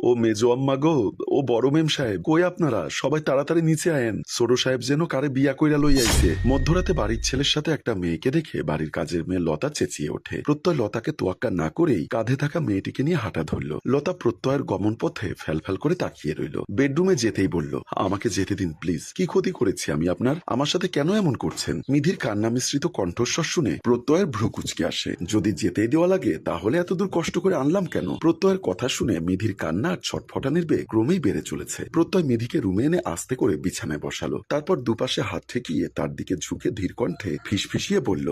ও মেজো আম্মা গো, ও বড় মেম সাহেব, কই আপনারা সবাই তাড়াতাড়ি নিচে আয়েন, ছোট সাহেব যেন কারে বিয়া কইরা লই আইছে। মধ্যরাতে বাড়ির ছেলের সাথে একটা মেয়েকে দেখে বাড়ির কাজের মেয়ে লতা চেঁচিয়ে ওঠে। প্রত্যয় লতাকে তোয়াক্কা না করেই কাঁধে থাকা মেয়েটিকে নিয়ে হাঁটা ধরল। লতা প্রত্যয়ের গমন পথে ফ্যাল করে তাকিয়ে রইল। বেডরুমে যেতেই বলল, আমাকে যেতে দিন প্লিজ, কি ক্ষতি করেছি আমি আপনার? আমার সাথে কেন এমন করছেন? নিধির কান্না মিশ্রিত কণ্ঠস্বর শুনে প্রত্যয়ের ভ্রু কুঁচকে আসে। যদি যেতেই দেওয়া লাগে তাহলে এতদূর কষ্ট করে আনলাম কেন? প্রত্যয়ের কথা শুনে মিধির কান্না আর ছটফটানির বেগ ক্রমেই বেড়ে চলেছে। প্রত্যয় মিধিকে রুমে এনে আস্তে করে বিছানায় বসালো। তারপর দুপাশে হাত ঠেকিয়ে তার দিকে ঝুঁকে ধীর কণ্ঠে ফিসফিসিয়ে বলল,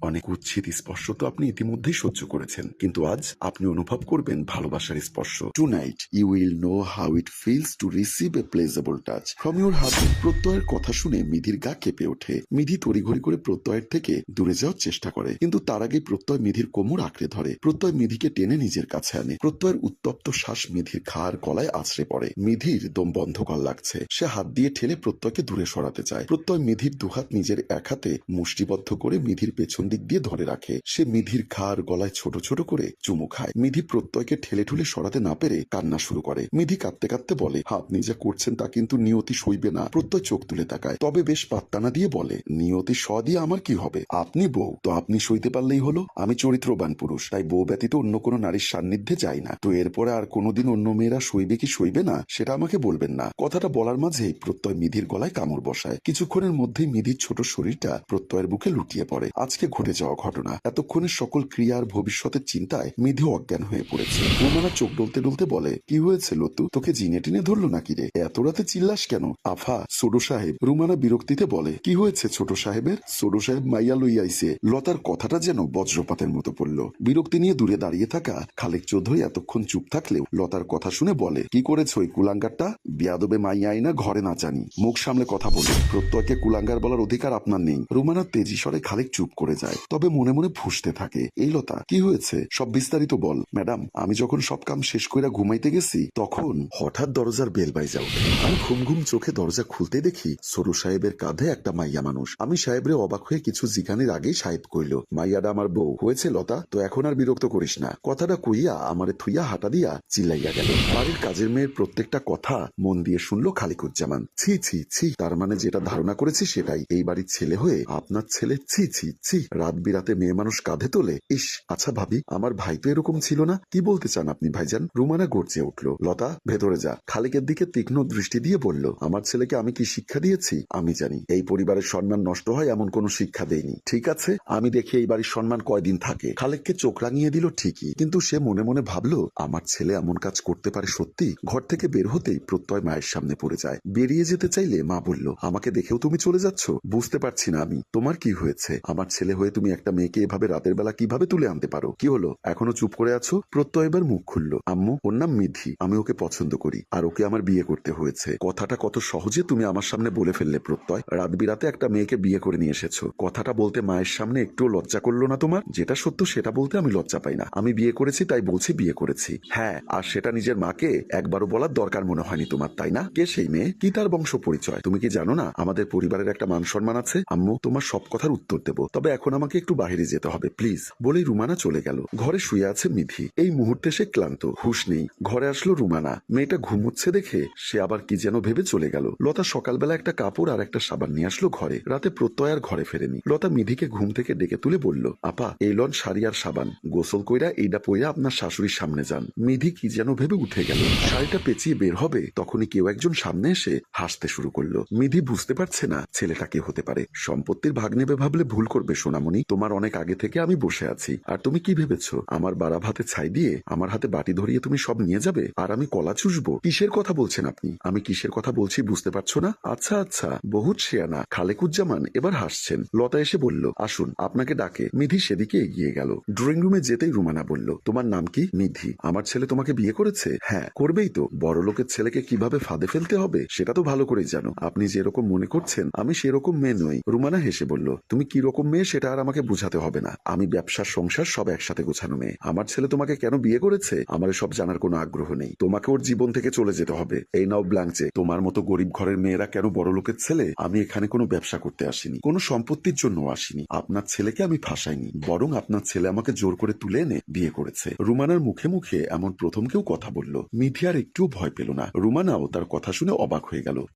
অনেক কুৎসিত স্পর্শ তো আপনি ইতিমধ্যেই সহ্য করেছেন, কিন্তু আজ আপনি অনুভব করবেন ভালোবাসার স্পর্শ। Tonight you will know how it feels to receive a pleasurable touch from your husband. প্রত্যয়ের কথা শুনে মিধির গা কেঁপে ওঠে। মিধি তড়িঘড়ি করে প্রত্যয়ের থেকে দূরে যাওয়ার চেষ্টা করে, কিন্তু তার আগে প্রত্যয় মিধির কোমর আঁকড়ে ধরে। প্রত্যয় মিধিকে টেনে নিজের কাছে আনে। প্রত্যয়ের উত্তপ্ত শ্বাস মিধির ঘাড় গলায় আছড়ে পড়ে। মিধির দম বন্ধ কর লাগছে। সে হাত দিয়ে ঠেলে প্রত্যয়কে দূরে সরাতে চায়। প্রত্যয় মিধির দুহাত নিজের এক হাতে মুষ্টিবদ্ধ করে মিধির পেছন দিক দিয়ে ধরে রাখে। সে মিধির ঘাড় গলায় ছোট ছোট করে চুমু খায়। মিধি প্রত্যয়কে ঠেলে ঠুলে সরাতে না পেরে কান্না শুরু করে। মিধি কাঁদতে কাঁদতে বলে, আপনি যা করছেন তা কিন্তু নিয়তি সইবে না। প্রত্যয় চোখ তুলে তাকায়, তবে বেশ পাত্তা না দিয়ে বলে, নিয়তি স দিয়ে আমার কি হবে? আপনি বউ, তো আপনি সইতে পারলেই হলো। আমি চরিত্রবান পুরুষ, তাই বউ ব্যতীত অন্য কোনো নারীর সান্নিধ্যে যাই না। তো এরপরে আর কোনোদিন অন্য মেয়েরা সইবে কি সইবে না সেটা আমাকে বলবেন না। কথাটা বলার মাঝেই প্রত্যয় মিধির গলায় কামড় বসায়। কিছুক্ষণের মধ্যেই মিধির ছোট শরীরটা প্রত্যয়ের বুকে লুটিয়ে পড়ে। আজকে ঘটে যাওয়া ঘটনা, এতক্ষণের সকল ক্রিয়ার ভবিষ্যতের চিন্তায় মিধি অজ্ঞান হয়ে পড়েছে। রুমানা চোখ ডলতে ডলতে বলে, কি হয়েছে লতু, তোকে জিনে টিনে ধরলো নাকি রে? এত রাতে চিল্লাস কেন? আফা, ছোট সাহেব। রুমানা বিরক্তিতে বলে, কি হয়েছে ছোট সাহেবের? ছোট সাহেব মাইয়া লই আইছে। লতার কথাটা যেন বজ্রপাতের মতো পড়ল। বিরক্তি নিয়ে দূরে দাঁড়িয়ে থাকা খালেক চৌধুরী এতক্ষণ চুপ থাকলেও লতার কথা শুনে বলে, কি করেছ ওই কুলাঙ্গারটা? বিয়াদবে মাইয়া আইনা ঘরে না জানি, মুখ সামলে কথা বলে। প্রত্যয়কে কুলাঙ্গার বলার অধিকার আপনার নেই। রুমানার তেজি স্বরে খালেক চুপ করে যায়, তবে মনে মনে ফুঁসতে থাকে, এই লতা কি হয়েছে সব বিস্তারিত বল। ম্যাডাম, আমি যখন সব কাম শেষ কইরা ঘুমাইতে গেছি তখন হঠাৎ দরজার বেল বাইজা ওঠে। আমি ঘুম ঘুম চোখে দরজা খুলতে দেখি সরু সাহেবের কাঁধে একটা মাইয়া মানুষ। আমি সাহেবরে অবাক হয়ে কিছু জিজ্ঞানের আগেই সাহেব কইল, মাইয়াডা আমার বউ। হয়েছে লতা, তো এখন আর বিরক্ত করিস না। কথাটা কইয়া আমারে থুইয়া হাঁটা দিয়া চিল্লাইয়া গেল। বাড়ির কাজের মেয়ের প্রত্যেকটা কথা মন দিয়ে শুনলো খালিকুজ্জামান। ছি ছি ছি, তার মানে যেটা ধারণা করেছি সেটাই, এই বাড়ির ছেলে হয়ে আপনার ছেলে, ছি ছি ছি। রাত বিরাতে মেয়ে মানুষ কাঁধে তোলে, ইস। আচ্ছা ভাবি, আমার ভাই তো এরকম ছিল না। কি বলতে চান আপনি ভাইজান? রুমানা গর্জে উঠল, লতা ভেতরে যা। খালিকের দিকে তীক্ষ্ণ দৃষ্টি দিয়ে বলল, আমার ছেলেকে আমি কি শিক্ষা দিয়েছি? আমি জানি এই পরিবারের সম্মান নষ্ট হয় এমন কোন শিক্ষা দেইনি। ঠিক আছে, আমি দেখি এই বাড়ির সম্মান কয়দিন থাকে। খালেককে চোখ রাঙিয়ে দিল ঠিকই, কিন্তু সে মনে মনে ভাবলো, আমার ছেলে এমন কাজ করতে পারে সত্যি? ঘর থেকে বের হতেই প্রত্যয় মায়ের সামনে পড়ে যায়। বেরিয়ে যেতে চাইলে মা বলল, আমাকে দেখেও তুমি চলে যাচ্ছ? বুঝতে পারছি না আমি, তোমার কি হয়েছে? আমার ছেলে হয়ে তুমি একটা মেয়েকে এভাবে রাতের বেলা কিভাবে তুলে আনতে পারো? কি হলো, এখনো চুপ করে আছো? প্রত্যয় এবার মুখ খুলল, আম্মু, ওর নাম মিধি, আমি ওকে পছন্দ করি আর ওকে আমার বিয়ে করতে হয়েছে। কথাটা কত সহজে তুমি আমার সামনে বলে ফেললে প্রত্যয়। রাত বিরাতে একটা মেয়েকে বিয়ে করে নিয়ে এসেছো। কথাটা বলতে মায়ের সামনে একটু লজ্জা করলো না তোমার? যেটা সত্য সেটা বলতে আমি লজ্জা পাই না। আমি বিয়ে করেছি তাই বলছি বিয়ে করেছি। হ্যাঁ, আর সেটা নিজের মাকে একবারও বলার দরকার মনে হয়নি তোমার, তাই না? কে সেই মেয়ে? কি তার বংশ পরিচয়? তুমি কি জানো না আমাদের পরিবারের একটা মান সম্মান আছে? আম্মু, তোমার সব কথার উত্তর দেবো, তবে এখন আমাকে একটু বাইরে যেতে হবে প্লিজ। বলেই রুমানা চলে গেল। ঘরে শুয়ে আছে মিধি। এই মুহূর্তে সে ক্লান্ত, হুঁশ নেই। ঘরে আসলো রুমানা। মেয়েটা ঘুমুচ্ছে দেখে সে আবার কি যেন ভেবে চলে গেল। লতা সকালবেলা একটা কাপড় আর একটা সাবান নিয়ে আসলো ঘরে। রাতে প্রত্যয় আর ঘরে ফেরেনি। লতা মিধিকে ঘুম থেকে ডেকে তুলে বলল, আপা, এই লন শাড়ি আর সাবান, গোসল কইরা এইটা পইরা আপনার শাশুড়ির সামনে যান। মিধি কি যেন ভেবে উঠে গেল। শাড়িটা পেঁচিয়ে বের হবে তখনই কেউ একজন সামনে এসে হাসতে শুরু করলো। মিধি বুঝতে পারছে না ছেলেটা কে হতে পারে। সম্পত্তির ভাগ নেবে ভাবলে ভুল করবে সোনামণি। তোমার অনেক আগে থেকে আমি বসে আছি, আর তুমি কি ভেবেছো আমার বাড়া ভাতে ছাই দিয়ে আমার হাতে বাটি ধরিয়ে তুমি সব নিয়ে যাবে আর আমি কলা চুষবো? কিসের কথা বলছেন আপনি? আমি কিসের কথা বলছি বুঝতে পারছো না? আচ্ছা আচ্ছা, বহুত শেয়ানা। খালেকুজ্জামান এবার হাসছেন। লতা এসে বলল, আসুন, আপনাকে ডাকে। মিধি সেদিকে এগিয়ে গেল। ড্রয়িং রুমে যেতেই রুমানা বলল, তোমার নাম কি? মিধি। আমার ছেলে তোমাকে বিয়ে করেছে? হ্যাঁ, করবেই তো। বড় লোকের ছেলেকে কিভাবে ফাঁদে ফেলতে হবে সেটা তো ভালো করেই জানো। আপনি যেরকম মনে করছেন আমি সেরকম মেয়ে নই। রুমানা হেসে বলল, তুমি কি রকম মেয়ে সেটা আর আমাকে বুঝাতে হবে না। আমি ব্যবসার সংসার সব একসাথে গোছানো মেয়ে। আমার ছেলে তোমাকে কেন বিয়ে করেছে আমার সব জানার কোনো আগ্রহ নেই। তোমাকে ওর জীবন থেকে চলে যেতে হবে। এই নাও ব্ল্যাঙ্ক চেক। তোমার মতো গরিব ঘরের মেয়েরা কেন বড় লোকের ছেলে? আমি এখানে কোনো ব্যবসা করতে আসিনি, কোনো সম্পত্তির জন্য আসিনি। আপনার ছেলেকে আমি ফাঁসাইনি, বরং আপনার ছেলে আমাকে জোর করে তুলে এনে বিয়ে করেছে। রুমানার মুখে মুখে এমন প্রথম কেউ কথা কথা বলল। মিঠি আর একটু ভয় পেল না। রুমানাও তার কথা শুনে অবাক হয়ে গেল।